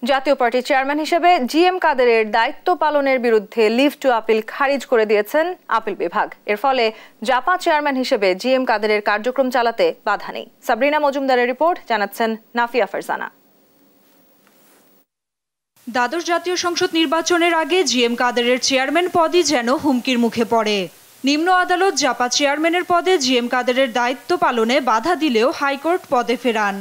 জাতীয় পার্টির চেয়ারম্যান হিসেবে জিএম কাদেরের দায়িত্ব পালনের বিরুদ্ধে লিভ টু আপিল খারিজ করে দিয়েছেন আপিল বিভাগ। এর ফলে জাপা চেয়ারম্যান হিসেবে জিএম কাদেরের কার্যক্রম চালাতে বাধা নেই। সাবরিনা মজুমদারের রিপোর্ট, জানাচ্ছেন নাফিয়া ফারজানা। দ্বাদশ জাতীয় সংসদ নির্বাচনের আগে জিএম কাদেরের চেয়ারম্যান পদই যেন হুমকির মুখে পড়ে। নিম্ন আদালত জাপা চেয়ারম্যানের পদে জিএম কাদেরের দায়িত্ব পালনে বাধা দিলেও হাইকোর্ট পদে ফেরান।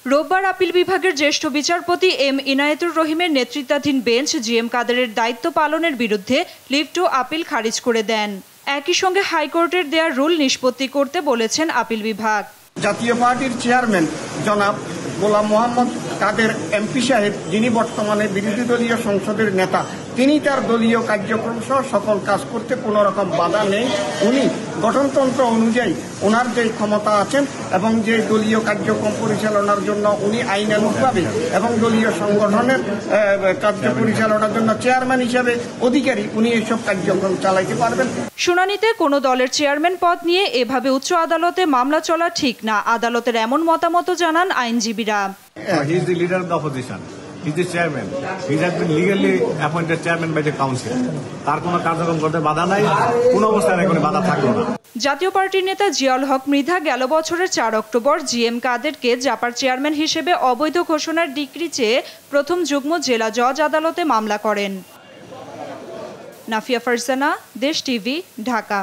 রোববার আপিল বিভাগের জ্যেষ্ঠ বিচারপতি এম ইনায়েতুর রহিমের নেতৃত্বাধীন বেঞ্চ জিএম কাদেরের দায়িত্ব পালনের বিরুদ্ধে লিভ টু আপিল খারিজ করে দেন। একই সঙ্গে হাইকোর্টের দেয়া রুল নিষ্পত্তি করতে বলেছেন আপিল বিভাগ। জাতীয় পার্টির চেয়ারম্যান জনাব গোলাম মোহাম্মদ কাদের এমপি সাহেব, যিনি বর্তমানে বিরোধী দলীয় সংসদের নেতা, তিনি তার দলীয় কার্যক্রম সহ সকল কাজ করতে কোনো রকম বাধা নেই। উনি গঠনতন্ত্র অনুযায়ী ওনার যে ক্ষমতা আছেন এবং যে দলীয় কার্যক্রম পরিচালনার জন্য উনি আইনানুগভাবে এবং দলীয় সংগঠনের কার্য পরিচালনার জন্য চেয়ারম্যান হিসেবে অধিকারী, উনি এইসব কার্যক্রম চালাইতে পারবেন। শুনানিতে কোনো দলের চেয়ারম্যান পদ নিয়ে এভাবে উচ্চ আদালতে মামলা চলা ঠিক না, আদালতের এমন মতামত জানান আইনজীবীরা। He is the leader of the opposition. He is the chairman. He has been legally appointed chairman by the council. তার কোনো কার্যক্রম করতে বাধা নাই, কোনো অবস্থায় কোনো বাধা থাকলো না। জাতীয় পার্টির নেতা জিয়াউল হক মৃধা গেল বছরের 4 অক্টোবর জিএম কাদেরকে জাপার চেয়ারম্যান হিসেবে অবৈধ ঘোষণার ডিক্রি চেয়ে প্রথম যুগ্ম জেলা জজ আদালতে মামলা করেন। নাফিয়া ফারজানা, দেশ টিভি, ঢাকা।